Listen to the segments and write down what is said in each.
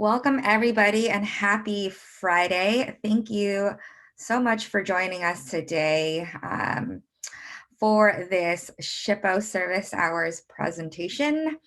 Welcome, everybody, and happy Friday. Thank you so much for joining us today for this Shippo Service Hours presentation.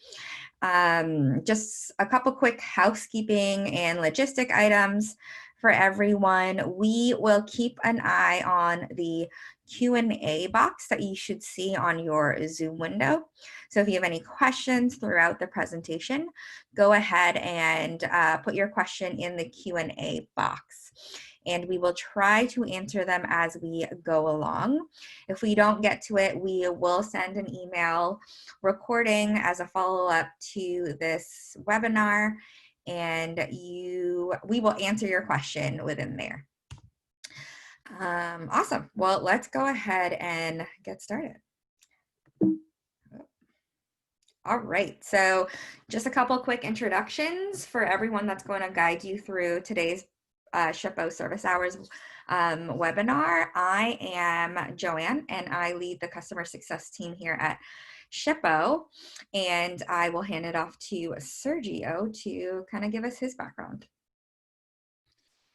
Just a couple quick housekeeping and logistic items for everyone. We will keep an eye on the Q&A box that you should see on your Zoom window. So if you have any questions throughout the presentation, go ahead and put your question in the Q&A box. And we will try to answer them as we go along. If we don't get to it, we will send an email recording as a follow-up to this webinar, and we will answer your question within there. Awesome. Well, let's go ahead and get started. All right, so just a couple quick introductions for everyone that's going to guide you through today's Shippo Service Hours webinar. I am Joanne, and I lead the customer success team here at Shippo, and I will hand it off to Sergio to kind of give us his background.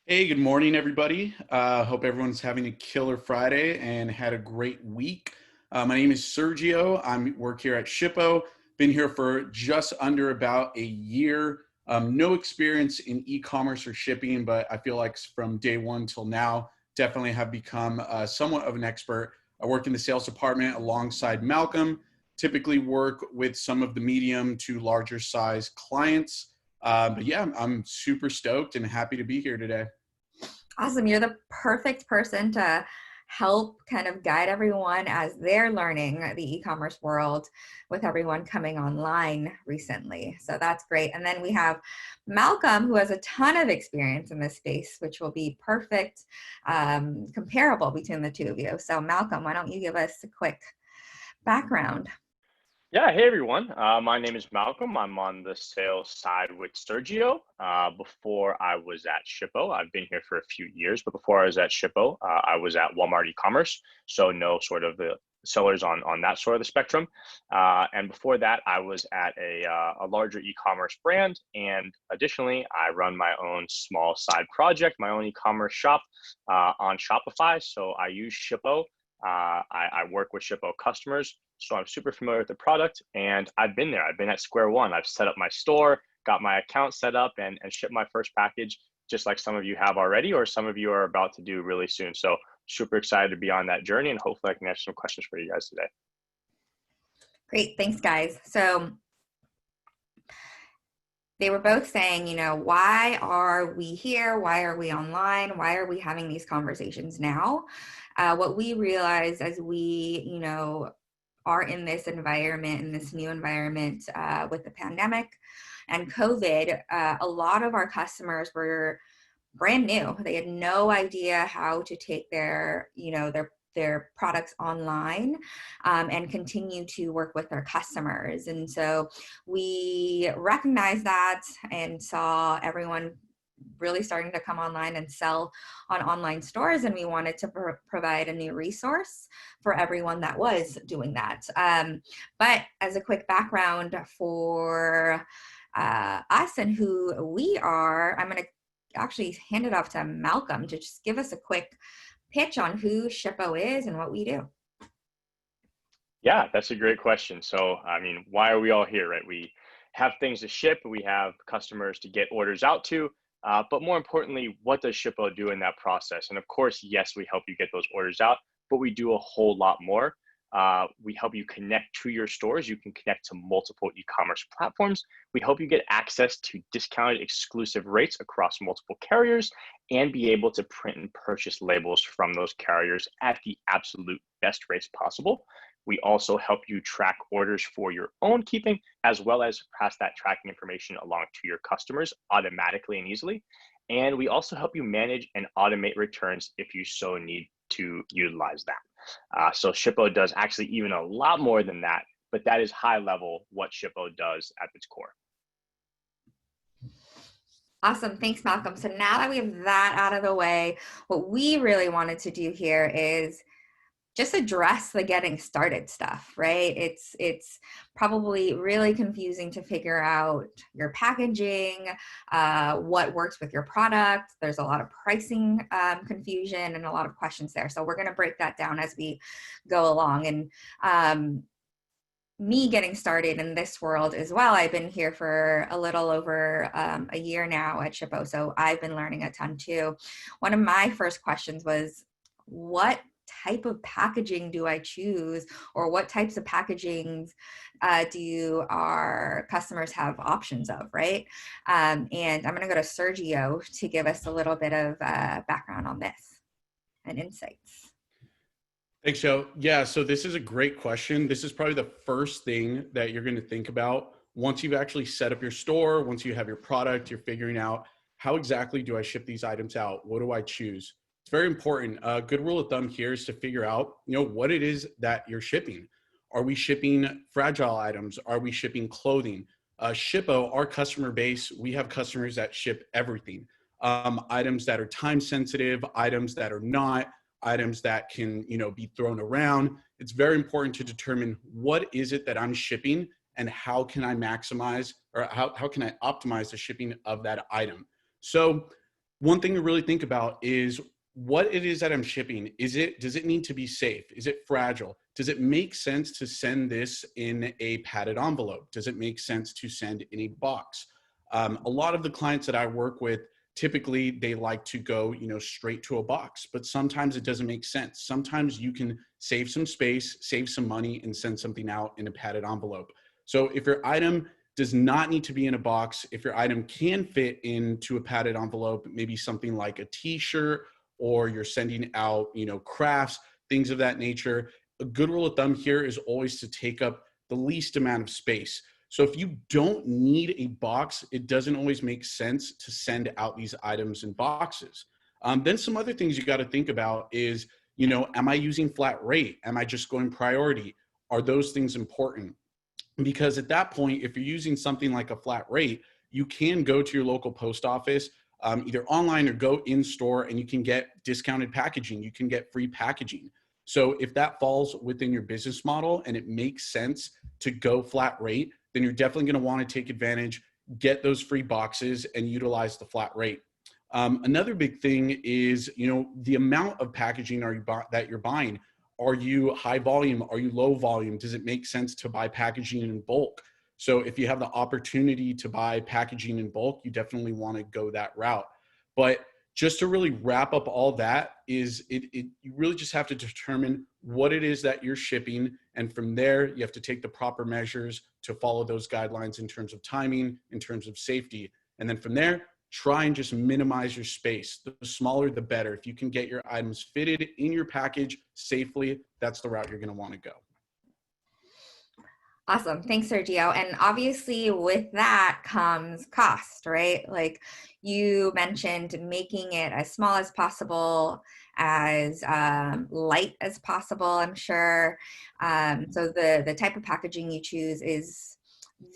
Hey, good morning, everybody. Hope everyone's having a killer Friday and had a great week. My name is Sergio. I work here at Shippo. Been here for just under about a year. No experience in e-commerce or shipping, but I feel like from day one till now, definitely have become somewhat of an expert. I work in the sales department alongside Malcolm, typically work with some of the medium to larger size clients. But yeah, I'm super stoked and happy to be here today. Awesome. You're the perfect person to help kind of guide everyone as they're learning the e-commerce world with everyone coming online recently. So that's great. And then we have Malcolm, who has a ton of experience in this space, which will be perfect, comparable between the two of you. So Malcolm, why don't you give us a quick background? Yeah, hey everyone. My name is Malcolm. I'm on the sales side with Sergio. Before I was at Shippo, I've been here for a few years, but before I was at Shippo, I was at Walmart e-commerce, so know sort of the sellers on that sort of the spectrum. And before that, I was at a larger e-commerce brand, and additionally, I run my own small side project, my own e-commerce shop on Shopify. So I use Shippo. I work with Shippo customers. So I'm super familiar with the product, and I've been there. I've been at square one. I've set up my store, got my account set up, and shipped my first package, just like some of you have already, or some of you are about to do really soon. So super excited to be on that journey, and hopefully I can answer some questions for you guys today. Great, thanks guys. So they were both saying, why are we here? Why are we online? Why are we having these conversations now? What we realized as we, are in this environment, in this new environment with the pandemic and COVID, a lot of our customers were brand new. They had no idea how to take their products online and continue to work with their customers. And so we recognized that and saw everyone really starting to come online and sell on online stores, and we wanted to provide a new resource for everyone that was doing that. But as a quick background for us and who we are, I'm going to actually hand it off to Malcolm to just give us a quick pitch on who Shippo is and what we do. Yeah, that's a great question. So, I mean, why are we all here, right? We have things to ship, we have customers to get orders out to, but more importantly, what does Shippo do in that process? And of course, yes, we help you get those orders out, but we do a whole lot more. We help you connect to your stores. You can connect to multiple e-commerce platforms. We help you get access to discounted exclusive rates across multiple carriers and be able to print and purchase labels from those carriers at the absolute best rates possible. We also help you track orders for your own keeping, as well as pass that tracking information along to your customers automatically and easily. And we also help you manage and automate returns if you so need to utilize that. So Shippo does actually even a lot more than that, but that is high level what Shippo does at its core. Awesome. Thanks, Malcolm. So now that we have that out of the way, what we really wanted to do here is just address the getting started stuff, right? It's probably really confusing to figure out your packaging, what works with your product. There's a lot of pricing confusion and a lot of questions there. So we're going to break that down as we go along. And me getting started in this world as well, I've been here for a little over a year now at Shippo, so I've been learning a ton too. One of my first questions was, what type of packaging do I choose, or what types of packagings do our customers have options of, right? And I'm going to go to Sergio to give us a little bit of background on this and insights. Thanks, Joe. Yeah, so this is a great question. This is probably the first thing that you're going to think about once you've actually set up your store, once you have your product, you're figuring out how exactly do I ship these items out? What do I choose? It's very important. A good rule of thumb here is to figure out, what it is that you're shipping. Are we shipping fragile items? Are we shipping clothing? Shippo, our customer base, we have customers that ship everything. Items that are time sensitive, items that are not, items that can be thrown around. It's very important to determine what is it that I'm shipping and how can I maximize, or how can I optimize the shipping of that item. So one thing to really think about is what it is that I'm shipping. Does it need to be safe? Is it fragile? Does it make sense to send this in a padded envelope? Does it make sense to send in a box? A lot of the clients that I work with, typically they like to go, straight to a box, but sometimes it doesn't make sense. Sometimes you can save some space, save some money, and send something out in a padded envelope. So if your item does not need to be in a box, if your item can fit into a padded envelope, maybe something like a t-shirt, or you're sending out, crafts, things of that nature, a good rule of thumb here is always to take up the least amount of space. So if you don't need a box, it doesn't always make sense to send out these items in boxes. Then some other things you got to think about is, am I using flat rate? Am I just going priority? Are those things important? Because at that point, if you're using something like a flat rate, you can go to your local post office, either online or go in store, and you can get discounted packaging. You can get free packaging. So if that falls within your business model and it makes sense to go flat rate, then you're definitely going to want to take advantage, get those free boxes, and utilize the flat rate. Another big thing is, the amount of packaging that you're buying. Are you high volume? Are you low volume? Does it make sense to buy packaging in bulk? So if you have the opportunity to buy packaging in bulk, you definitely want to go that route. But just to really wrap up all that is you really just have to determine what it is that you're shipping. And from there, you have to take the proper measures to follow those guidelines in terms of timing, in terms of safety. And then from there, try and just minimize your space. The smaller, the better. If you can get your items fitted in your package safely, that's the route you're going to want to go. Awesome. Thanks, Sergio. And obviously with that comes cost, right? Like you mentioned, making it as small as possible, as light as possible, I'm sure. So the type of packaging you choose is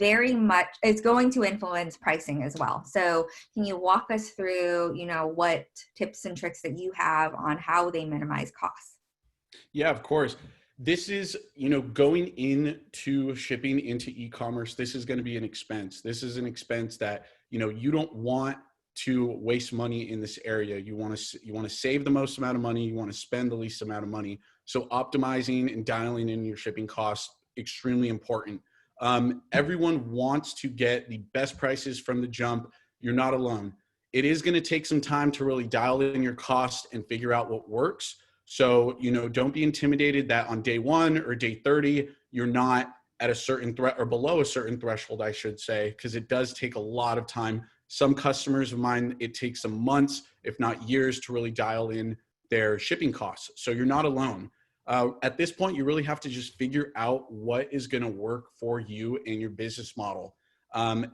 it's going to influence pricing as well. So can you walk us through, what tips and tricks that you have on how they minimize costs? Yeah, of course. This is, going into shipping into e-commerce, this is going to be an expense. This is an expense that, you don't want to waste money in this area. You want to save the most amount of money. You want to spend the least amount of money. So optimizing and dialing in your shipping costs, extremely important. Everyone wants to get the best prices from the jump. You're not alone. It is going to take some time to really dial in your cost and figure out what works. So, don't be intimidated that on day 1 or day 30, you're not at a certain or below a certain threshold, I should say, because it does take a lot of time. Some customers of mine, it takes some months, if not years, to really dial in their shipping costs. So you're not alone. At this point, you really have to just figure out what is going to work for you and your business model.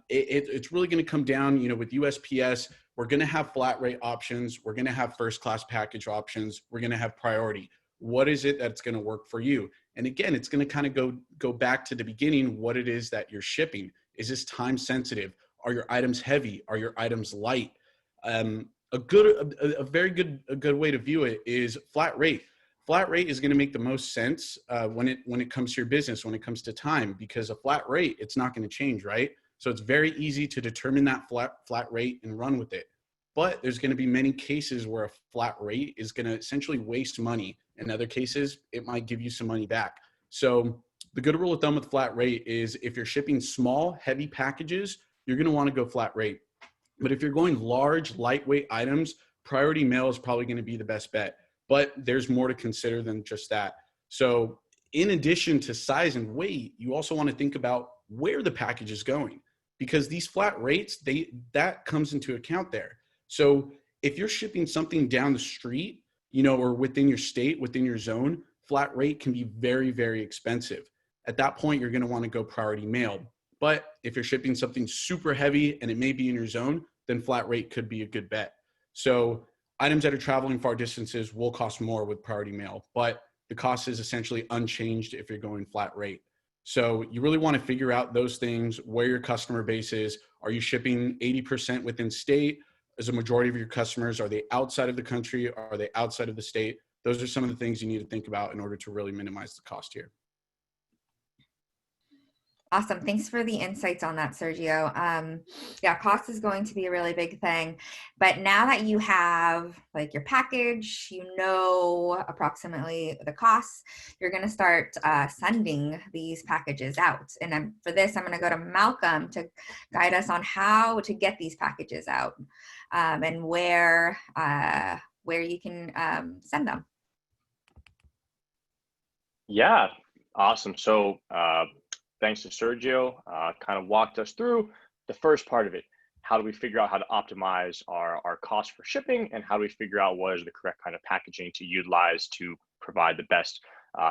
It's really going to come down, with USPS, we're going to have flat rate options. We're going to have first class package options. We're going to have priority. What is it that's going to work for you? And again, it's going to kind of go back to the beginning, what it is that you're shipping. Is this time sensitive? Are your items heavy? Are your items light? A good way to view it is flat rate. flat rate is going to make the most sense when it comes to your business, when it comes to time, because a flat rate, it's not going to change, right? So it's very easy to determine that flat rate and run with it. But there's going to be many cases where a flat rate is going to essentially waste money. In other cases, it might give you some money back. So the good rule of thumb with flat rate is if you're shipping small, heavy packages, you're going to want to go flat rate. But if you're going large, lightweight items, priority mail is probably going to be the best bet. But there's more to consider than just that. So in addition to size and weight, you also want to think about where the package is going, because these flat rates, that comes into account there. So if you're shipping something down the street, or within your state, within your zone, flat rate can be very, very expensive. At that point, you're going to want to go priority mail. But if you're shipping something super heavy and it may be in your zone, then flat rate could be a good bet. So items that are traveling far distances will cost more with priority mail, but the cost is essentially unchanged if you're going flat rate. So you really want to figure out those things, where your customer base is. Are you shipping 80% within state? Is a majority of your customers, are they outside of the country? Are they outside of the state? Those are some of the things you need to think about in order to really minimize the cost here. Awesome. Thanks for the insights on that, Sergio. Yeah, cost is going to be a really big thing. But now that you have like your package, approximately the costs, you're going to start sending these packages out. And for this, I'm going to go to Malcolm to guide us on how to get these packages out and where you can send them. Yeah, awesome. So thanks to Sergio, kind of walked us through the first part of it. How do we figure out how to optimize our cost for shipping, and how do we figure out what is the correct kind of packaging to utilize to provide the best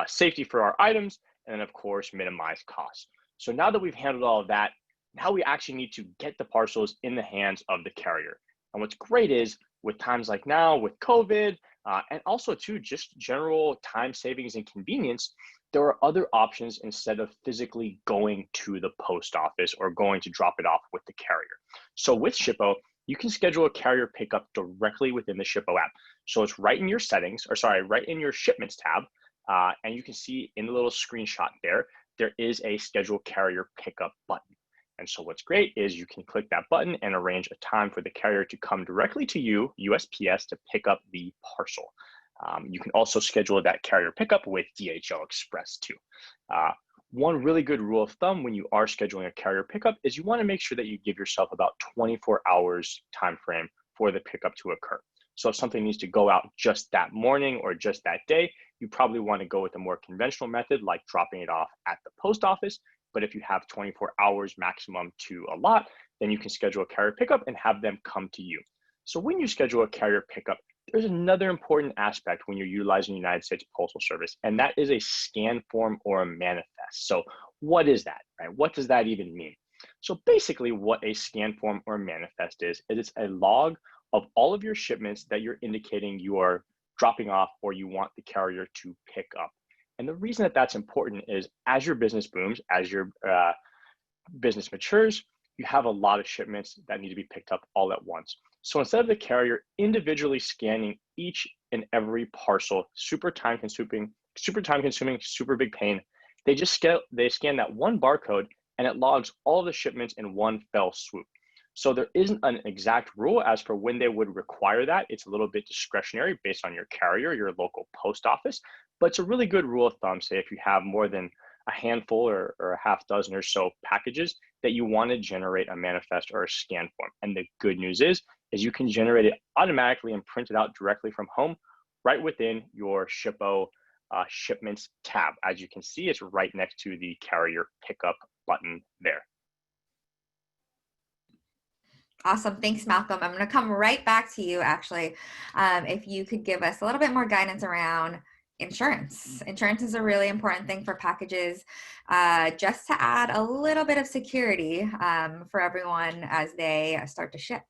safety for our items, and then of course minimize costs. So now that we've handled all of that, now we actually need to get the parcels in the hands of the carrier. And what's great is with times like now with COVID, and also too just general time savings and convenience, there are other options instead of physically going to the post office or going to drop it off with the carrier. So with Shippo, you can schedule a carrier pickup directly within the Shippo app. So it's right in your settings, right in your shipments tab. And you can see in the little screenshot there is a schedule carrier pickup button. And so what's great is you can click that button and arrange a time for the carrier to come directly to you, USPS, to pick up the parcel. You can also schedule that carrier pickup with DHL Express too. One really good rule of thumb when you are scheduling a carrier pickup is you want to make sure that you give yourself about 24 hours time frame for the pickup to occur. So if something needs to go out just that morning or just that day, you probably want to go with a more conventional method like dropping it off at the post office. But if you have 24 hours maximum to allot, then you can schedule a carrier pickup and have them come to you. So when you schedule a carrier pickup, there's another important aspect when you're utilizing the United States Postal Service, and that is a scan form or a manifest. So what is that, right? What does that even mean? So basically what a scan form or a manifest is it's a log of all of your shipments that you're indicating you are dropping off or you want the carrier to pick up. And the reason that that's important is as your business booms, as your business matures, you have a lot of shipments that need to be picked up all at once. So instead of the carrier individually scanning each and every parcel, super time consuming, super big pain, they scan that one barcode and it logs all of the shipments in one fell swoop. So there isn't an exact rule as for when they would require that. It's a little bit discretionary based on your carrier, your local post office, but it's a really good rule of thumb. Say if you have more than a handful or a half dozen or so packages that you want to generate a manifest or a scan form. And the good news is you can generate it automatically and print it out directly from home right within your Shippo shipments tab. As you can see, it's right next to the carrier pickup button there. Awesome. Thanks, Malcolm. I'm going to come right back to you, actually. If you could give us a little bit more guidance around insurance. Insurance is a really important thing for packages, just to add a little bit of security for everyone as they start to ship.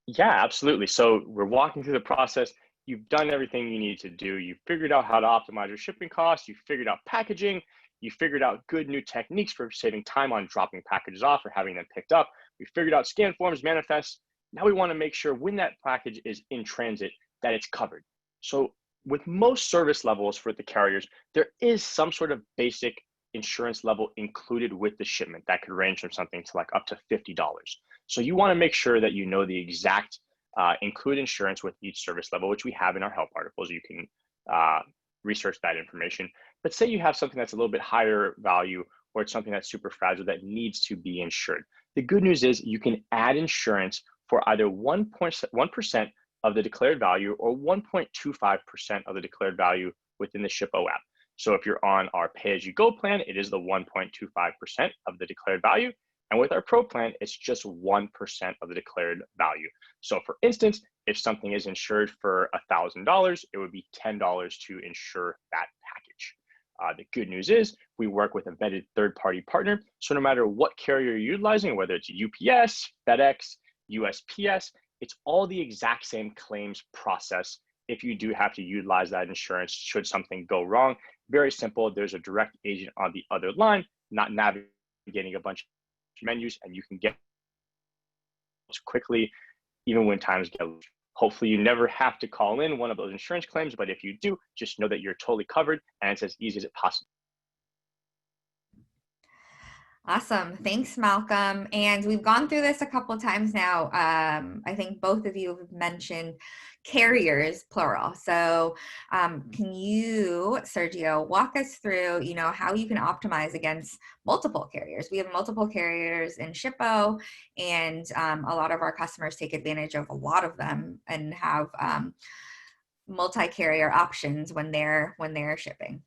Yeah, absolutely. So we're walking through the process. You've done everything you need to do. You figured out how to optimize your shipping costs. You figured out packaging. You figured out good new techniques for saving time on dropping packages off or having them picked up. We figured out scan forms, manifests. Now we want to make sure when that package is in transit that it's covered. So with most service levels for the carriers, there is some sort of basic insurance level included with the shipment that could range from something to like up to $50. So you want to make sure that you know the exact include insurance with each service level, which we have in our help articles. You can uh, research that information. But say you have something that's a little bit higher value, or it's something that's super fragile that needs to be insured. The good news is you can add insurance for either 1% of the declared value or 1.25% of the declared value within the Shippo app. So if you're on our pay-as-you-go plan, it is the 1.25% of the declared value. And with our pro plan, it's just 1% of the declared value. So for instance, if something is insured for $1,000, it would be $10 to insure that package. The good news is we work with a vetted third-party partner. So no matter what carrier you're utilizing, whether it's UPS, FedEx, USPS, it's all the exact same claims process if you do have to utilize that insurance should something go wrong. Very simple. There's a direct agent on the other line, not navigating a bunch of menus, and you can get quickly, even when times get. Hopefully you never have to call in one of those insurance claims, but if you do, just know that you're totally covered and it's as easy as it possibly. Awesome. Thanks, Malcolm. And we've gone through this a couple of times now. I think both of you have mentioned carriers, plural. So can you, Sergio, walk us through, how you can optimize against multiple carriers? We have multiple carriers in Shippo, and a lot of our customers take advantage of a lot of them and have multi-carrier options when they're shipping.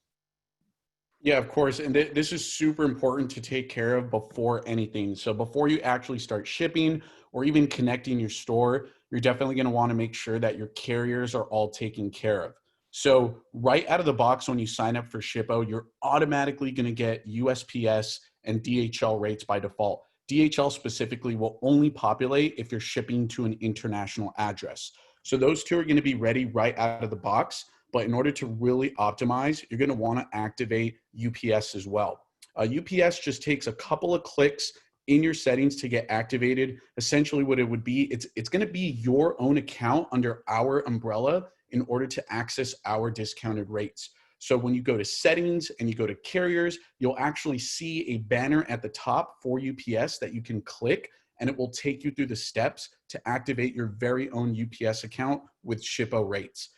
Yeah, of course. And this is super important to take care of before anything. So before you actually start shipping or even connecting your store, you're definitely going to want to make sure that your carriers are all taken care of. So right out of the box, when you sign up for Shippo, you're automatically going to get USPS and DHL rates by default. DHL specifically will only populate if you're shipping to an international address. So those two are going to be ready right out of the box. But in order to really optimize, you're going to want to activate UPS as well. UPS just takes a couple of clicks in your settings to get activated. Essentially what it would be, it's going to be your own account under our umbrella in order to access our discounted rates. So when you go to settings and you go to carriers, you'll actually see a banner at the top for UPS that you can click, and it will take you through the steps to activate your very own UPS account with Shippo rates.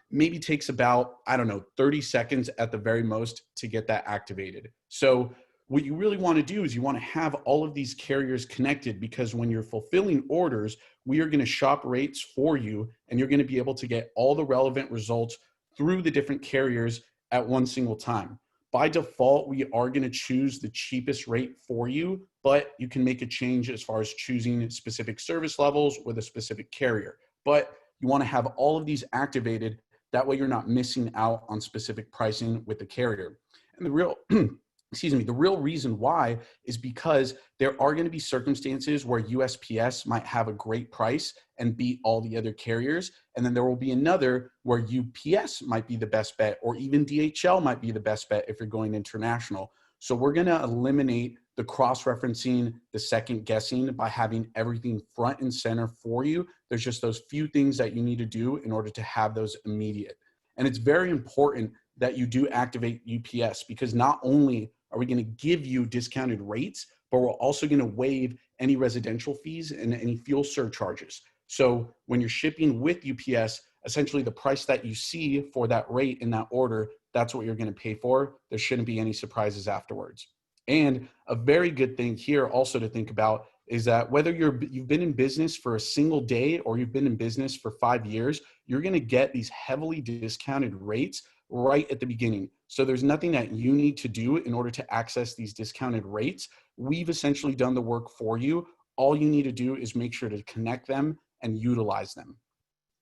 Maybe takes about, 30 seconds at the very most to get that activated. So what you really want to do is you want to have all of these carriers connected, because when you're fulfilling orders, we are going to shop rates for you, and you're going to be able to get all the relevant results through the different carriers at one single time. By default, we are going to choose the cheapest rate for you, but you can make a change as far as choosing specific service levels with a specific carrier. But you want to have all of these activated. That way you're not missing out on specific pricing with the carrier. And the real, the real reason why is because there are going to be circumstances where USPS might have a great price and beat all the other carriers. And then there will be another where UPS might be the best bet, or even DHL might be the best bet if you're going international. So we're going to eliminate the cross-referencing, the second guessing by having everything front and center for you. There's just those few things that you need to do in order to have those immediate. And it's very important that you do activate UPS, because not only are we going to give you discounted rates, but we're also going to waive any residential fees and any fuel surcharges. So when you're shipping with UPS, essentially the price that you see for that rate in that order, that's what you're going to pay for. There shouldn't be any surprises afterwards. And a very good thing here also to think about is that whether you've been in business for a single day or you've been in business for 5 years, you're going to get these heavily discounted rates right at the beginning. So there's nothing that you need to do in order to access these discounted rates. We've essentially done the work for you. All you need to do is make sure to connect them and utilize them.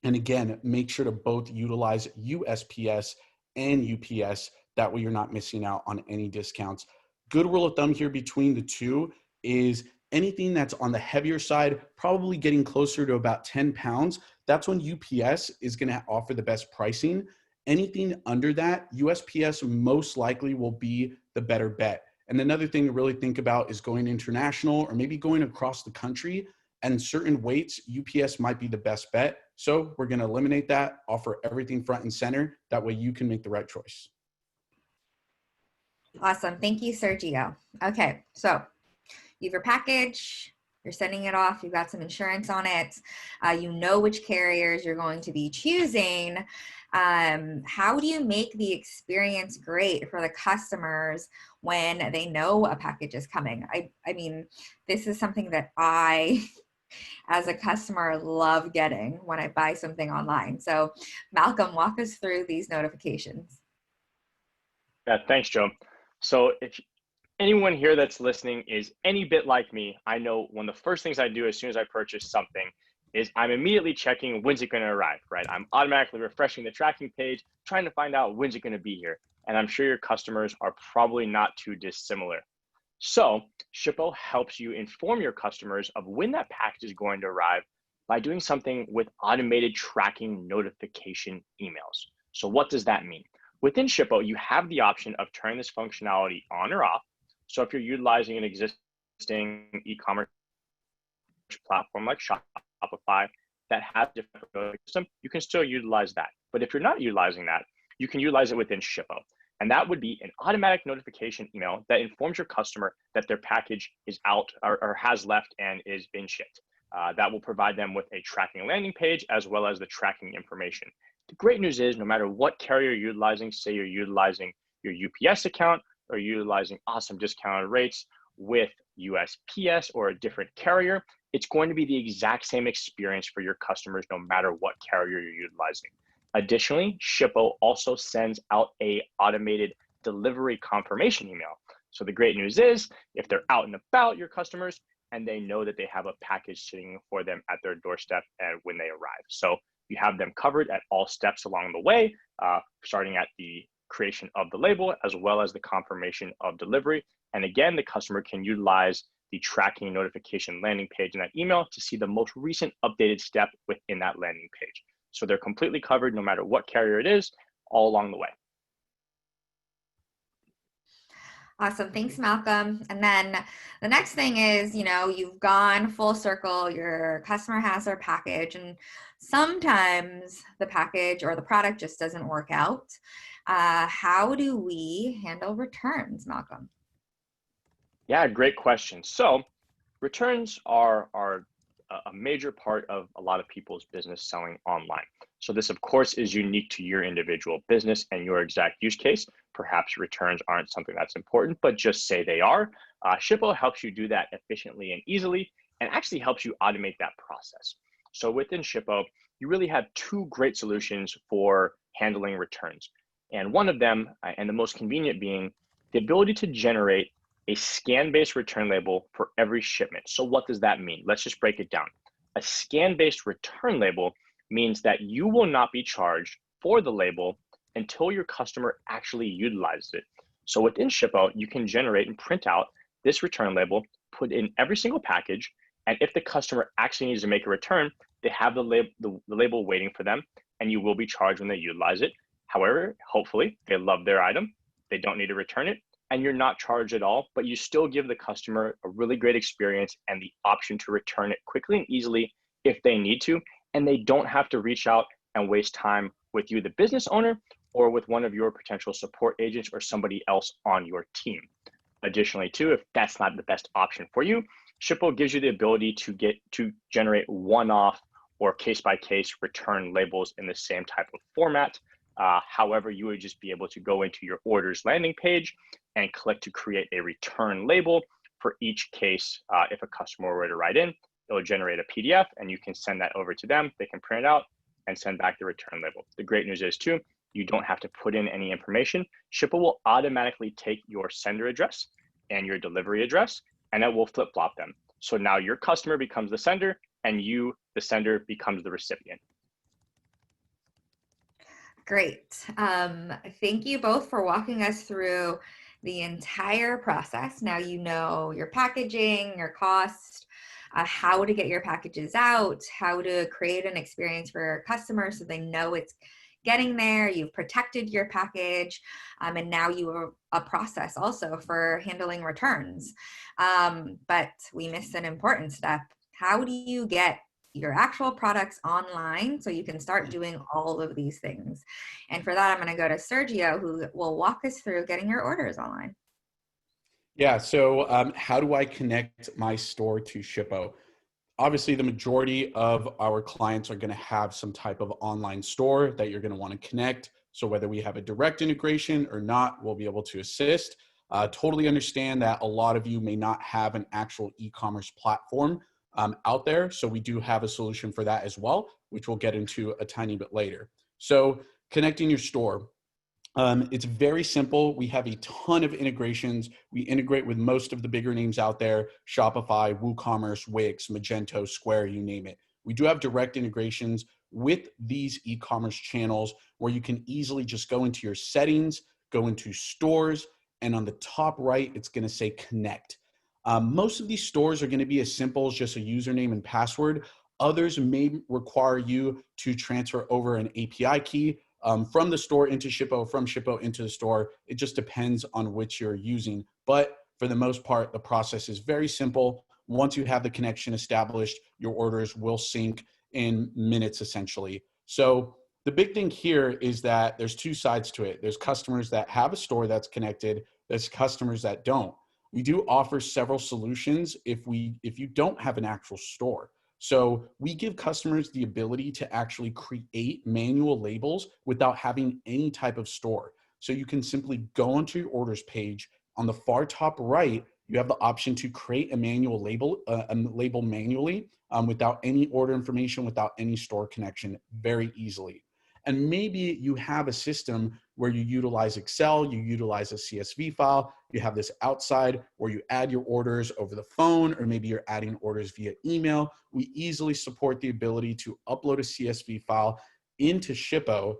And again, make sure to both utilize USPS and UPS. That way you're not missing out on any discounts. Good rule of thumb here between the two is anything that's on the heavier side, probably getting closer to about 10 pounds, that's when UPS is going to offer the best pricing. Anything under that, USPS most likely will be the better bet. And another thing to really think about is going international or maybe going across the country, and certain weights, UPS might be the best bet. So we're going to eliminate that, offer everything front and center. That way you can make the right choice. Awesome. Thank you, Sergio. Okay, so you have your package, you're sending it off, you've got some insurance on it, you know which carriers you're going to be choosing. How do you make the experience great for the customers when they know a package is coming? I mean, this is something that I, as a customer, love getting when I buy something online. So Malcolm, walk us through these notifications. Yeah, thanks, Joe. So if anyone here that's listening is any bit like me, I know one of the first things I do as soon as I purchase something is I'm immediately checking when's it going to arrive, right? I'm automatically refreshing the tracking page, trying to find out when's it going to be here. And I'm sure your customers are probably not too dissimilar. So Shippo helps you inform your customers of when that package is going to arrive by doing something with automated tracking notification emails. So what does that mean? Within Shippo, you have the option of turning this functionality on or off. So if you're utilizing an existing e-commerce platform like Shopify that has different notification system, you can still utilize that. But if you're not utilizing that, you can utilize it within Shippo. And that would be an automatic notification email that informs your customer that their package is out or has left and is being shipped. That will provide them with a tracking landing page as well as the tracking information. The great news is no matter what carrier you're utilizing, say you're utilizing your UPS account or utilizing awesome discounted rates with USPS or a different carrier, it's going to be the exact same experience for your customers no matter what carrier you're utilizing. Additionally, Shippo also sends out a automated delivery confirmation email. So the great news is if they're out and about, your customers, and they know that they have a package sitting for them at their doorstep and when they arrive. So you have them covered at all steps along the way, starting at the creation of the label as well as the confirmation of delivery. And again, the customer can utilize the tracking notification landing page in that email to see the most recent updated step within that landing page. So they're completely covered no matter what carrier it is, all along the way. Awesome. Thanks, Malcolm. And then the next thing is, you've gone full circle, your customer has their package, and sometimes the package or the product just doesn't work out. How do we handle returns, Malcolm? Yeah, great question. So returns are a major part of a lot of people's business selling online. So this, of course, is unique to your individual business and your exact use case. Perhaps returns aren't something that's important, but just say they are. Shippo helps you do that efficiently and easily, and actually helps you automate that process. So within Shippo, you really have two great solutions for handling returns. And one of them, and the most convenient being the ability to generate a scan-based return label for every shipment. So what does that mean? Let's just break it down. A scan-based return label means that you will not be charged for the label until your customer actually utilizes it. So within Shippo, you can generate and print out this return label, put in every single package, and if the customer actually needs to make a return, they have the label waiting for them, and you will be charged when they utilize it. However, hopefully, they love their item, they don't need to return it, and you're not charged at all, but you still give the customer a really great experience and the option to return it quickly and easily if they need to, and they don't have to reach out and waste time with you, the business owner, or with one of your potential support agents or somebody else on your team. Additionally, too, if that's not the best option for you, Shippo gives you the ability to generate one-off or case-by-case return labels in the same type of format. However, you would just be able to go into your orders landing page and click to create a return label for each case. If a customer were to write in, it'll generate a PDF and you can send that over to them. They can print it out and send back the return label. The great news is too, you don't have to put in any information. Shippo will automatically take your sender address and your delivery address, and it will flip-flop them. So now your customer becomes the sender and you, the sender, becomes the recipient. Great. Thank you both for walking us through the entire process. Now you know your packaging, your cost, how to get your packages out, how to create an experience for your customers so they know it's getting there. You've protected your package, and now you have a process also for handling returns. But we missed an important step. How do you get your actual products online so you can start doing all of these things. And for that, I'm going to go to Sergio, who will walk us through getting your orders online. Yeah, so how do I connect my store to Shippo? Obviously, the majority of our clients are going to have some type of online store that you're going to want to connect. So whether we have a direct integration or not, we'll be able to assist. Totally understand that a lot of you may not have an actual e-commerce platform out there. So we do have a solution for that as well, which we'll get into a tiny bit later. So connecting your store. It's very simple. We have a ton of integrations. We integrate with most of the bigger names out there: Shopify, WooCommerce, Wix, Magento, Square, you name it. We do have direct integrations with these e-commerce channels where you can easily just go into your settings, go into stores, and on the top right, it's going to say connect. Most of these stores are going to be as simple as just a username and password. Others may require you to transfer over an API key from the store into Shippo, from Shippo into the store. It just depends on which you're using. But for the most part, the process is very simple. Once you have the connection established, your orders will sync in minutes, essentially. So the big thing here is that there's two sides to it. There's customers that have a store that's connected. There's customers that don't. We do offer several solutions if you don't have an actual store. So we give customers the ability to actually create manual labels without having any type of store. So you can simply go onto your orders page. On the far top right, you have the option to create a manual label, manually without any order information, without any store connection, very easily. And maybe you have a system where you utilize Excel, you utilize a CSV file, you have this outside where you add your orders over the phone, or maybe you're adding orders via email. We easily support the ability to upload a CSV file into Shippo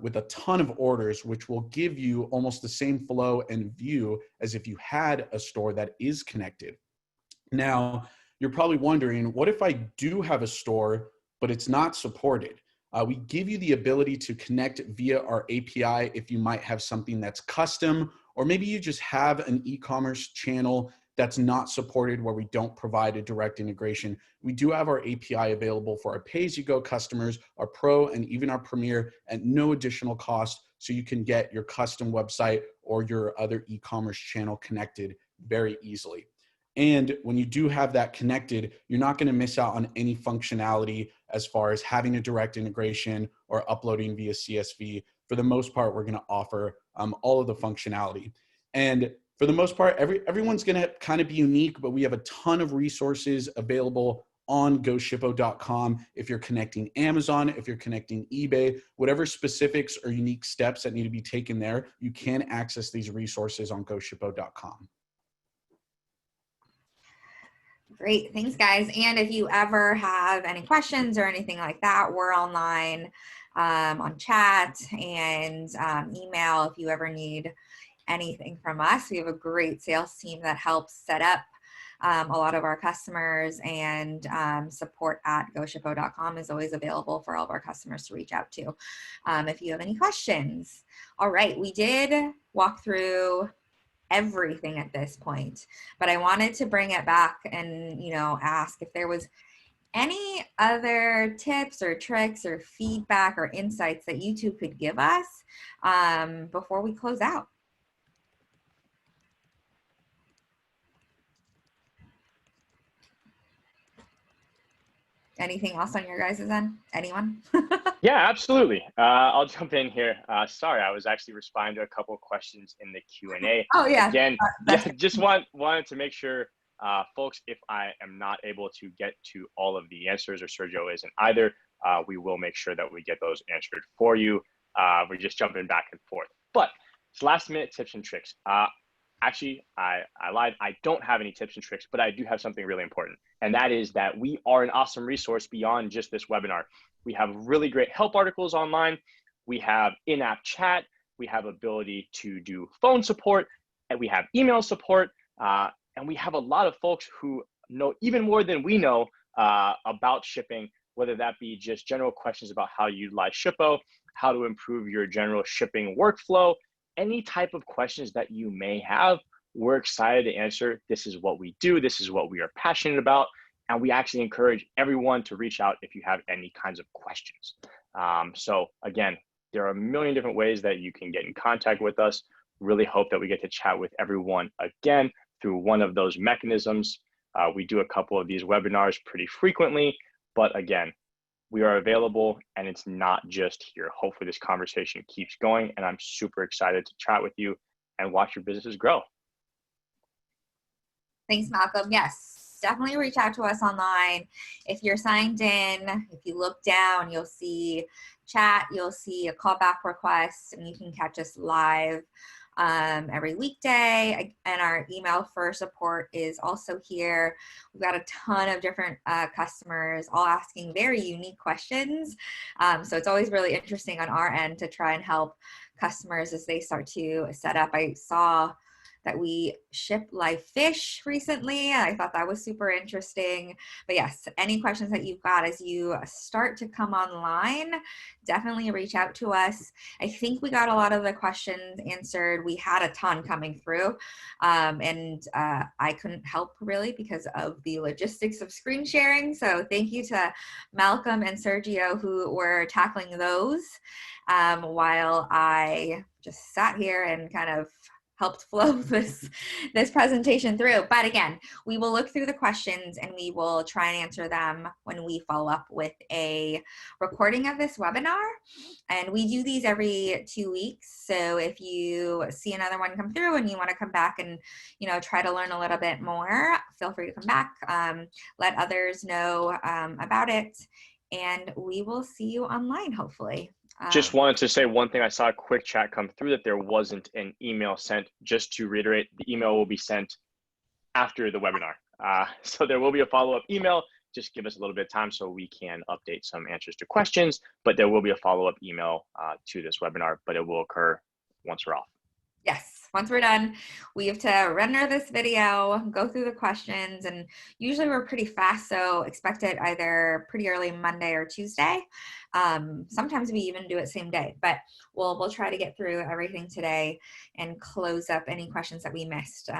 with a ton of orders, which will give you almost the same flow and view as if you had a store that is connected. Now, you're probably wondering, what if I do have a store, but it's not supported? We give you the ability to connect via our API if you might have something that's custom, or maybe you just have an e-commerce channel that's not supported where we don't provide a direct integration. We do have our API available for our pay-as-you-go customers, our Pro, and even our Premier at no additional cost, so you can get your custom website or your other e-commerce channel connected very easily. And when you do have that connected, you're not going to miss out on any functionality as far as having a direct integration or uploading via CSV. For the most part, we're going to offer all of the functionality. And for the most part, everyone's going to kind of be unique, but we have a ton of resources available on goshippo.com. If you're connecting Amazon, if you're connecting eBay, whatever specifics or unique steps that need to be taken there, you can access these resources on goshippo.com. Great. Thanks, guys. And if you ever have any questions or anything like that, we're online on chat and email if you ever need anything from us. We have a great sales team that helps set up a lot of our customers, and support at goshippo.com is always available for all of our customers to reach out to if you have any questions. All right. We did walk through everything at this point, but I wanted to bring it back and, ask if there was any other tips or tricks or feedback or insights that you two could give us before we close out. Anything else on your guys' end? Anyone? Yeah, absolutely. I'll jump in here. Sorry, I was actually responding to a couple of questions in the Q&A. Oh, yeah. Again, just wanted to make sure, folks, if I am not able to get to all of the answers, or Sergio isn't either, we will make sure that we get those answered for you. We're just jumping back and forth. But it's last minute tips and tricks. Actually, I lied. I don't have any tips and tricks, but I do have something really important. And that is that we are an awesome resource beyond just this webinar. We have really great help articles online. We have in-app chat. We have ability to do phone support, and we have email support. And we have a lot of folks who know even more than we know about shipping, whether that be just general questions about how to utilize Shippo, how to improve your general shipping workflow, any type of questions that you may have. We're excited to answer. This is what we do. This is what we are passionate about. And we actually encourage everyone to reach out if you have any kinds of questions. So again, there are a million different ways that you can get in contact with us. Really hope that we get to chat with everyone again through one of those mechanisms. We do a couple of these webinars pretty frequently, but again, we are available and it's not just here. Hopefully this conversation keeps going and I'm super excited to chat with you and watch your businesses grow. Thanks, Malcolm. Yes, definitely reach out to us online. If you're signed in, if you look down, you'll see chat, you'll see a callback request, and you can catch us live every weekday. And our email for support is also here. We've got a ton of different customers all asking very unique questions. So it's always really interesting on our end to try and help customers as they start to set up. I saw that we ship live fish recently. I thought that was super interesting. But yes, any questions that you've got as you start to come online, definitely reach out to us. I think we got a lot of the questions answered. We had a ton coming through, and I couldn't help really because of the logistics of screen sharing. So thank you to Malcolm and Sergio who were tackling those while I just sat here and kind of helped flow this presentation through. But again, we will look through the questions and we will try and answer them when we follow up with a recording of this webinar. And we do these every 2 weeks. So if you see another one come through and you want to come back and, you know, try to learn a little bit more, feel free to come back, let others know about it, and we will see you online, hopefully. Just wanted to say one thing. I saw a quick chat come through that there wasn't an email sent. Just to reiterate, the email will be sent after the webinar. So there will be a follow-up email. Just give us a little bit of time so we can update some answers to questions, but there will be a follow-up email to this webinar, but it will occur once we're off. Yes. Once we're done, we have to render this video, go through the questions, and usually we're pretty fast, so expect it either pretty early Monday or Tuesday. Sometimes we even do it same day, but we'll try to get through everything today and close up any questions that we missed.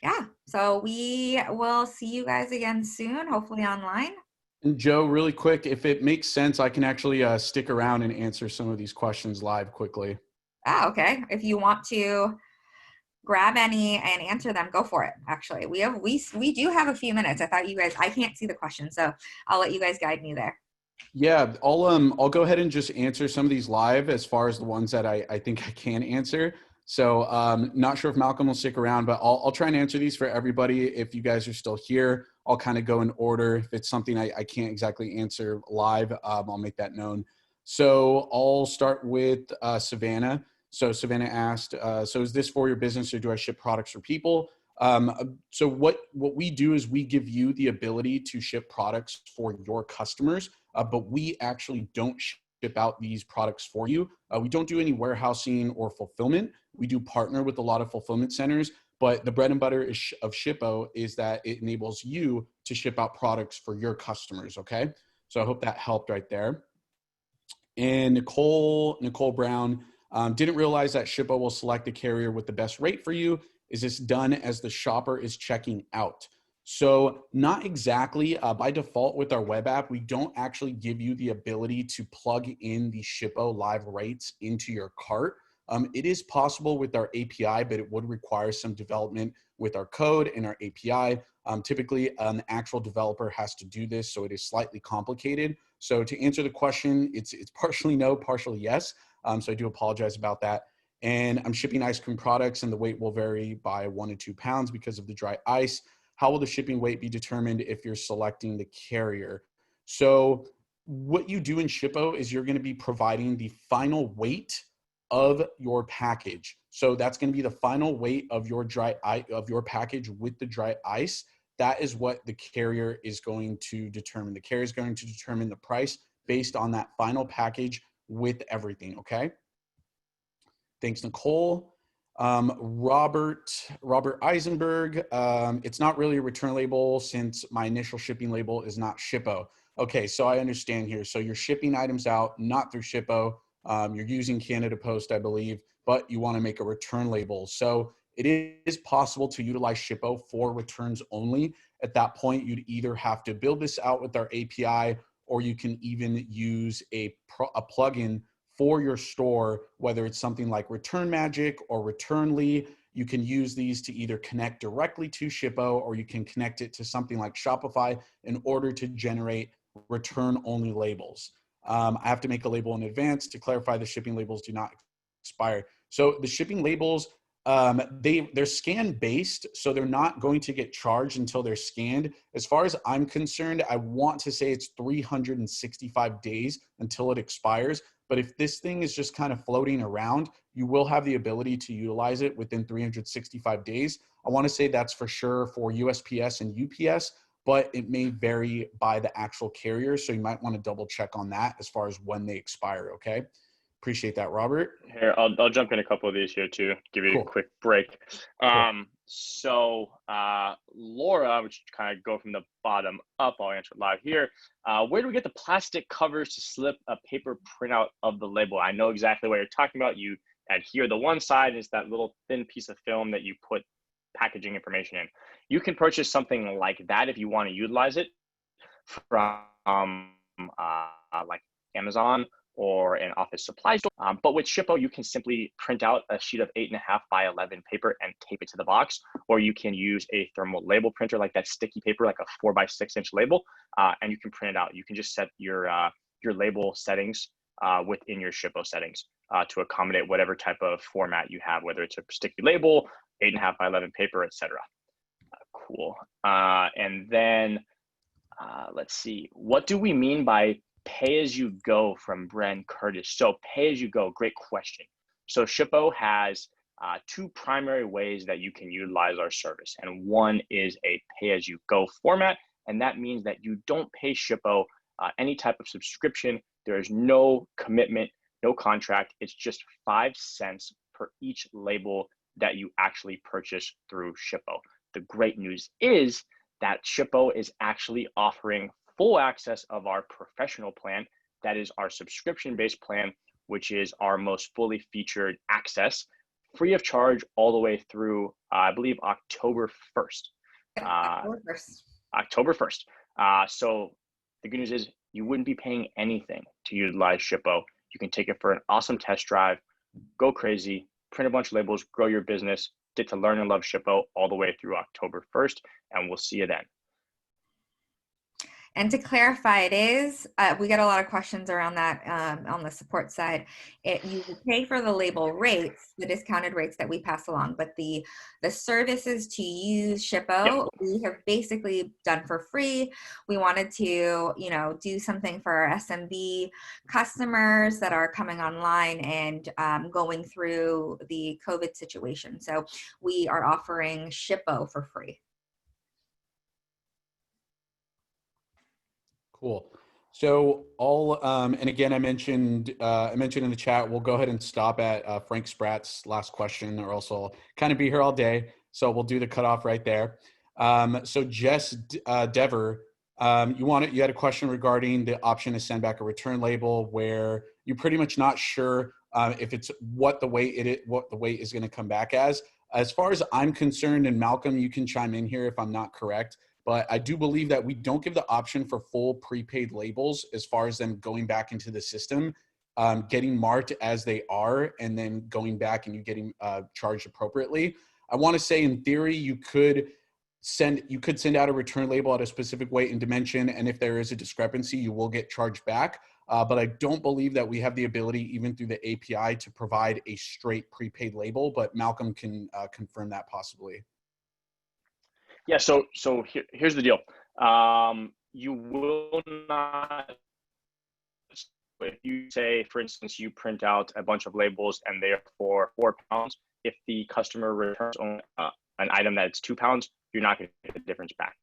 Yeah, so we will see you guys again soon, hopefully online. And Joe, really quick, if it makes sense, I can actually stick around and answer some of these questions live quickly. Oh, okay. If you want to grab any and answer them, go for it. Actually, we do have a few minutes. I thought you guys, I can't see the question, so I'll let you guys guide me there. Yeah, I'll go ahead and just answer some of these live as far as the ones that I think I can answer. So not sure if Malcolm will stick around, but I'll try and answer these for everybody. If you guys are still here, I'll kind of go in order. If it's something I can't exactly answer live, I'll make that known. So I'll start with Savannah. So Savannah asked, so is this for your business or do I ship products for people? So what we do is we give you the ability to ship products for your customers, but we actually don't ship out these products for you. We don't do any warehousing or fulfillment. We do partner with a lot of fulfillment centers, but the bread and butter of Shippo is that it enables you to ship out products for your customers, okay? So I hope that helped right there. And Nicole Brown, didn't realize that Shippo will select a carrier with the best rate for you. Is this done as the shopper is checking out? So not exactly. By default with our web app, we don't actually give you the ability to plug in the Shippo live rates into your cart. It is possible with our API, but it would require some development with our code and our API. Typically, an actual developer has to do this, so it is slightly complicated. So to answer the question, it's partially no, partially yes. So I do apologize about that. And I'm shipping ice cream products and the weight will vary by 1 to 2 pounds because of the dry ice. How will the shipping weight be determined if you're selecting the carrier? So what you do in Shippo is you're going to be providing the final weight of your package. So that's going to be the final weight of your package with the dry ice. That is what the carrier is going to determine. The carrier is going to determine the price based on that final package with everything, okay? Thanks, Nicole. Robert Eisenberg, it's not really a return label since my initial shipping label is not Shippo. Okay, so I understand here. So you're shipping items out, not through Shippo. You're using Canada Post, I believe, but you want to make a return label. So it is possible to utilize Shippo for returns only. At that point, you'd either have to build this out with our API, or you can even use a plugin for your store, whether it's something like Return Magic or Returnly. You can use these to either connect directly to Shippo, or you can connect it to something like Shopify in order to generate return only labels. I have to make a label in advance to clarify the shipping labels do not expire. So the shipping labels, they're scan based, so they're not going to get charged until they're scanned. As far as I'm concerned, I want to say it's 365 days until it expires. But if this thing is just kind of floating around, you will have the ability to utilize it within 365 days. I want to say that's for sure for USPS and UPS, but it may vary by the actual carrier. So you might want to double check on that as far as when they expire. Okay. Appreciate that, Robert. Here, I'll jump in a couple of these here too, give you Cool. a quick break. Cool. Laura, which kind of go from the bottom up, I'll answer it live here. Where do we get the plastic covers to slip a paper printout of the label? I know exactly what you're talking about. You adhere the one side is that little thin piece of film that you put packaging information in. You can purchase something like that if you want to utilize it from like Amazon or an office supply store. But with Shippo, you can simply print out a sheet of 8.5 by 11 paper and tape it to the box, or you can use a thermal label printer like that sticky paper, like a 4 by 6 inch label, and you can print it out. You can just set your label settings within your Shippo settings to accommodate whatever type of format you have, whether it's a sticky label, 8.5 by 11 paper, etc. Cool. And then let's see, what do we mean by pay as you go from Bren Curtis? So pay as you go, great question. So Shippo has two primary ways that you can utilize our service. And one is a pay as you go format. And that means that you don't pay Shippo any type of subscription. There is no commitment, no contract. It's just 5 cents per each label that you actually purchase through Shippo. The great news is that Shippo is actually offering full access of our professional plan. That is our subscription-based plan, which is our most fully featured access, free of charge all the way through, I believe, October 1st. October 1st. So the good news is you wouldn't be paying anything to utilize Shippo. You can take it for an awesome test drive, go crazy, print a bunch of labels, grow your business, get to learn and love Shippo all the way through October 1st, and we'll see you then. And to clarify, it is, we get a lot of questions around that on the support side. You pay for the label rates, the discounted rates that we pass along, but the services to use Shippo, we have basically done for free. We wanted to, do something for our SMB customers that are coming online and going through the COVID situation. So we are offering Shippo for free. Cool. So and again, I mentioned in the chat, we'll go ahead and stop at Frank Spratt's last question, or else I'll kind of be here all day. So we'll do the cutoff right there. So Jess Dever, you had a question regarding the option to send back a return label where you're pretty much not sure if it's what the weight is going to come back as. As far as I'm concerned, and Malcolm, you can chime in here if I'm not correct, but I do believe that we don't give the option for full prepaid labels as far as them going back into the system, getting marked as they are, and then going back and you getting charged appropriately. I want to say in theory, you could send out a return label at a specific weight and dimension, and if there is a discrepancy, you will get charged back. But I don't believe that we have the ability, even through the API, to provide a straight prepaid label, but Malcolm can confirm that possibly. Yeah, so here's the deal. You will not, if you say, for instance, you print out a bunch of labels and they are for £4, if the customer returns on an item that's £2, you're not going to get the difference back.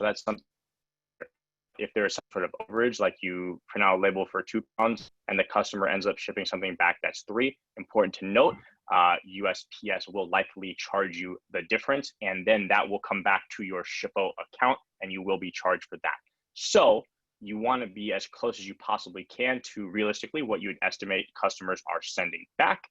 So that's something. If there is some sort of overage, like you print out a label for £2 and the customer ends up shipping something back that's $3, important to note, USPS will likely charge you the difference, and then that will come back to your Shippo account and you will be charged for that. So you want to be as close as you possibly can to realistically what you would estimate customers are sending back.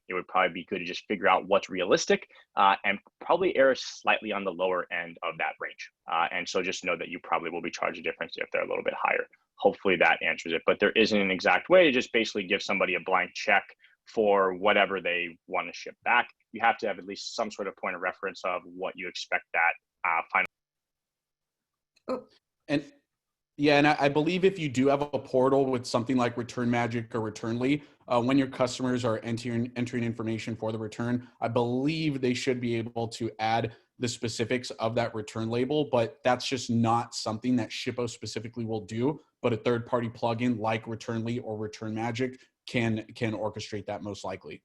it would probably be good to just figure out what's realistic and probably err slightly on the lower end of that range. And so just know that you probably will be charged a difference if they're a little bit higher. Hopefully that answers it, but there isn't an exact way to just basically give somebody a blank check for whatever they want to ship back. You have to have at least some sort of point of reference of what you expect that final. Oh. And yeah, and I believe if you do have a portal with something like Return Magic or Returnly, when your customers are entering information for the return, I believe they should be able to add the specifics of that return label, but that's just not something that Shippo specifically will do. But a third-party plugin like Returnly or Return Magic can orchestrate that most likely.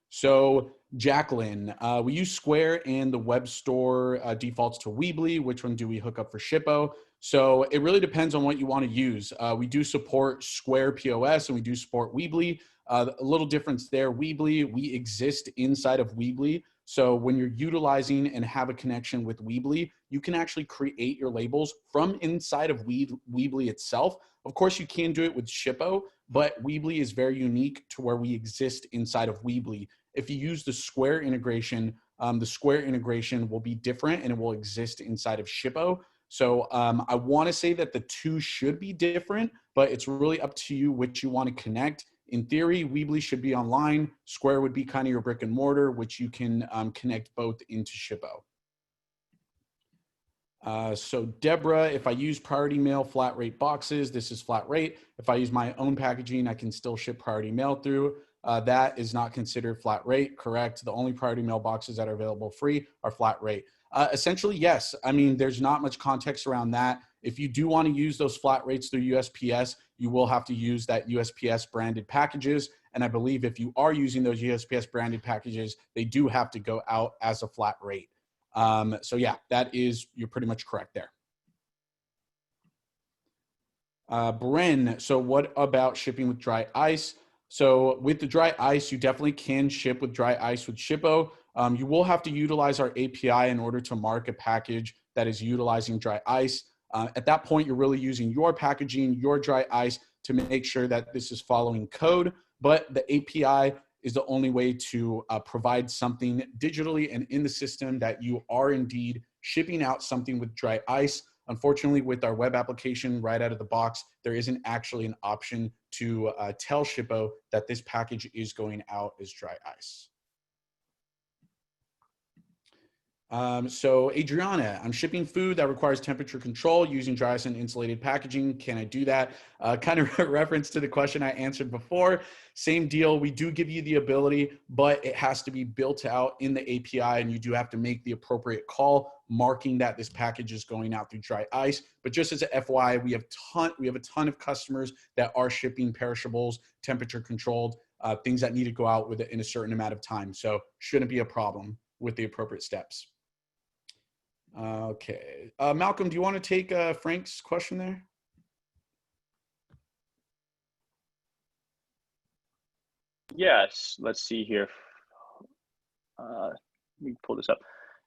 So Jacqueline, we use Square and the web store defaults to Weebly. Which one do we hook up for Shippo? So it really depends on what you want to use. We do support Square POS and we do support Weebly. A little difference there. Weebly, we exist inside of Weebly. So when you're utilizing and have a connection with Weebly, you can actually create your labels from inside of Weebly itself. Of course, you can do it with Shippo, but Weebly is very unique to where we exist inside of Weebly. If you use the Square integration will be different and it will exist inside of Shippo. So I want to say that the two should be different, but it's really up to you which you want to connect. In theory, Weebly should be online. Square would be kind of your brick and mortar, which you can connect both into Shippo. So Deborah, if I use priority mail flat rate boxes, this is flat rate. If I use my own packaging, I can still ship priority mail through. That is not considered flat rate, correct? The only priority mail boxes that are available free are flat rate. Essentially, yes. I mean, there's not much context around that. If you do want to use those flat rates through USPS, you will have to use that USPS branded packages. And I believe if you are using those USPS branded packages, they do have to go out as a flat rate. So yeah, you're pretty much correct there. Bren, so what about shipping with dry ice? So with the dry ice, you definitely can ship with dry ice with Shippo. You will have to utilize our API in order to mark a package that is utilizing dry ice. At that point, you're really using your packaging, your dry ice to make sure that this is following code. But the API is the only way to provide something digitally and in the system that you are indeed shipping out something with dry ice. Unfortunately, with our web application right out of the box, there isn't actually an option to tell Shippo that this package is going out as dry ice. So Adriana, I'm shipping food that requires temperature control using dry ice and insulated packaging. Can I do that? Kind of reference to the question I answered before. Same deal. We do give you the ability, but it has to be built out in the API and you do have to make the appropriate call marking that this package is going out through dry ice. But just as a FYI, we have a ton of customers that are shipping perishables, temperature controlled, things that need to go out in a certain amount of time. So shouldn't be a problem with the appropriate steps. Okay. Malcolm, do you want to take Frank's question there? Yes, let's see here. Let me pull this up.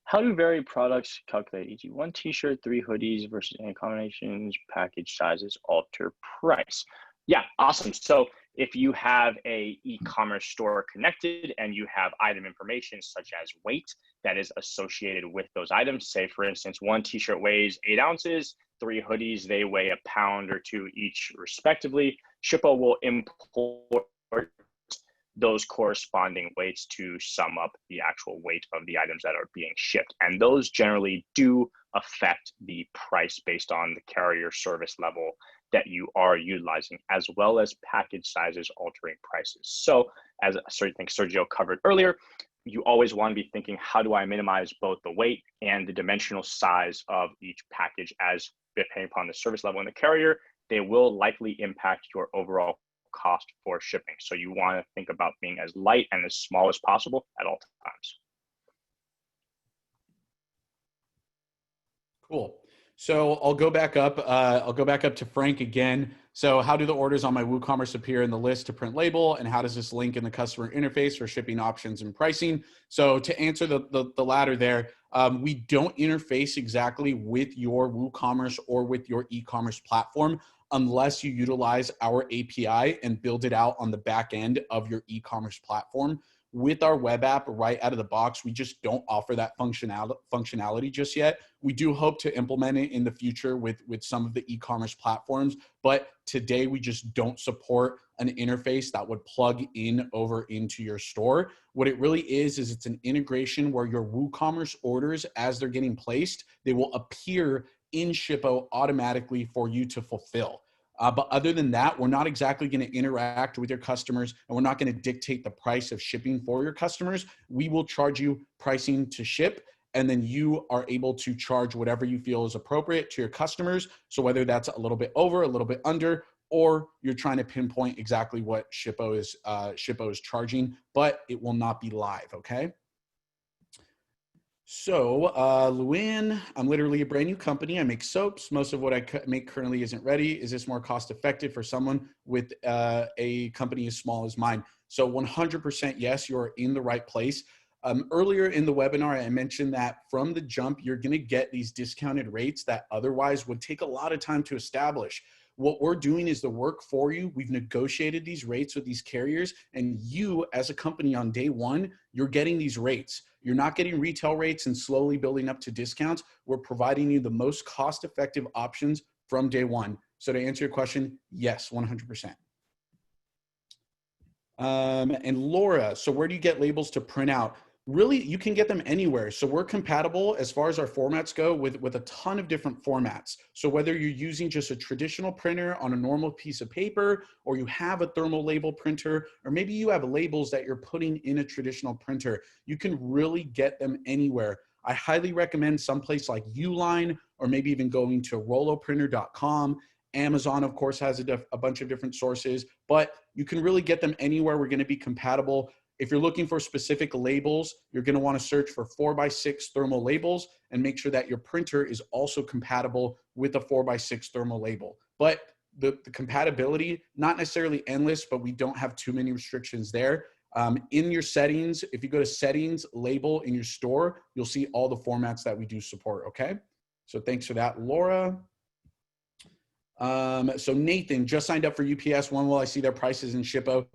How do varied products calculate, e.g. one t-shirt, 3 hoodies versus any combinations, package sizes, alter price? Yeah, awesome. So if you have a e-commerce store connected and you have item information such as weight that is associated with those items, say for instance, 1 t-shirt weighs 8 ounces, 3 hoodies, they weigh a pound or 2 each respectively, Shippo will import those corresponding weights to sum up the actual weight of the items that are being shipped. And those generally do affect the price based on the carrier service level that you are utilizing, as well as package sizes altering prices. So as I think Sergio covered earlier, you always want to be thinking, how do I minimize both the weight and the dimensional size of each package? As depending upon the service level and the carrier, they will likely impact your overall cost for shipping. So you want to think about being as light and as small as possible at all times. Cool. So I'll go back up. I'll go back up to Frank again. So how do the orders on my WooCommerce appear in the list to print label? And how does this link in the customer interface for shipping options and pricing? So to answer the latter there, we don't interface exactly with your WooCommerce or with your e-commerce platform unless you utilize our API and build it out on the back end of your e-commerce platform. With our web app right out of the box, we just don't offer that functionality just yet. We do hope to implement it in the future with some of the e-commerce platforms, but today we just don't support an interface that would plug in over into your store. What it really is it's an integration where your WooCommerce orders, as they're getting placed, they will appear in Shippo automatically for you to fulfill. But other than that, we're not exactly going to interact with your customers, and we're not going to dictate the price of shipping for your customers. We will charge you pricing to ship, and then you are able to charge whatever you feel is appropriate to your customers. So whether that's a little bit over, a little bit under, or you're trying to pinpoint exactly what Shippo is charging, but it will not be live, okay? So, Luann, I'm literally a brand new company. I make soaps. Most of what I make currently isn't ready. Is this more cost effective for someone with a company as small as mine? So 100% yes, you're in the right place. Earlier in the webinar, I mentioned that from the jump, you're going to get these discounted rates that otherwise would take a lot of time to establish. What we're doing is the work for you. We've negotiated these rates with these carriers, and you as a company on day one, you're getting these rates. You're not getting retail rates and slowly building up to discounts. We're providing you the most cost-effective options from day one. So to answer your question, yes, 100%. And Laura, so where do you get labels to print out? Really, you can get them anywhere. So we're compatible as far as our formats go with a ton of different formats. So whether you're using just a traditional printer on a normal piece of paper, or you have a thermal label printer, or maybe you have labels that you're putting in a traditional printer, you can really get them anywhere. I highly recommend someplace like Uline, or maybe even going to rolloprinter.com. Amazon, of course, has a bunch of different sources, but you can really get them anywhere. We're going to be compatible. If you're looking for specific labels, you're going to want to search for 4x6 thermal labels and make sure that your printer is also compatible with a 4x6 thermal label. But the compatibility, not necessarily endless, but we don't have too many restrictions there. In your settings, if you go to settings, label in your store, you'll see all the formats that we do support, okay? So thanks for that, Laura. So Nathan just signed up for UPS. When will I see their prices in Shippo?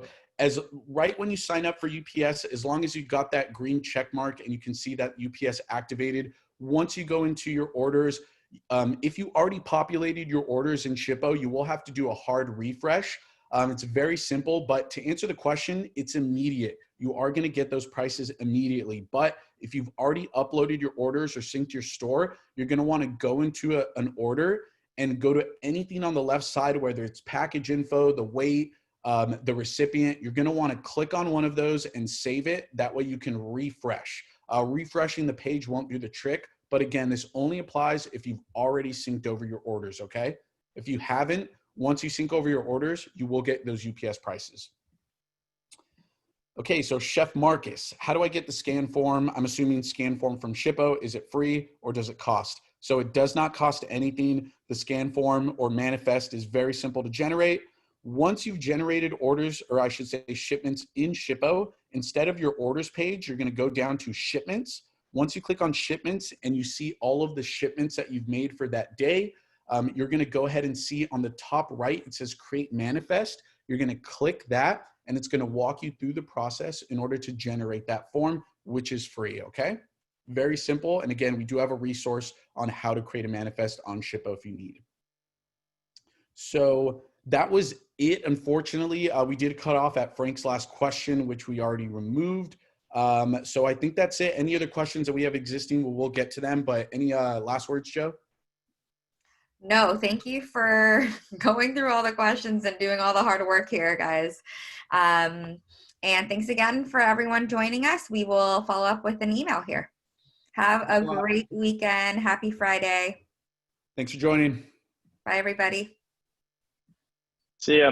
As right when you sign up for UPS, as long as you got that green check mark and you can see that UPS activated, once you go into your orders, if you already populated your orders in Shippo, you will have to do a hard refresh. It's very simple, but to answer the question, it's immediate. You are going to get those prices immediately. But if you've already uploaded your orders or synced your store, you're going to want to go into an order and go to anything on the left side, whether it's package info, the weight, the recipient. You're going to want to click on one of those and save it. That way you can refresh. Refreshing the page won't do the trick. But again, this only applies if you've already synced over your orders, okay? If you haven't, once you sync over your orders, you will get those UPS prices. Okay, so Chef Marcus, how do I get the scan form? I'm assuming scan form from Shippo. Is it free or does it cost? So it does not cost anything. The scan form or manifest is very simple to generate. Once you've generated orders, or I should say shipments in Shippo, instead of your orders page, you're going to go down to shipments. Once you click on shipments and you see all of the shipments that you've made for that day, you're going to go ahead and see on the top right, it says create manifest. You're going to click that and it's going to walk you through the process in order to generate that form, which is free, okay? Very simple. And again, we do have a resource on how to create a manifest on Shippo if you need. So that was it. Unfortunately, we did cut off at Frank's last question, which we already removed. So I think that's it. Any other questions that we have existing, we'll get to them. But any last words, Joe? No, thank you for going through all the questions and doing all the hard work here, guys. And thanks again for everyone joining us. We will follow up with an email here. Have a great weekend. Happy Friday. Thanks for joining. Bye, everybody. See ya.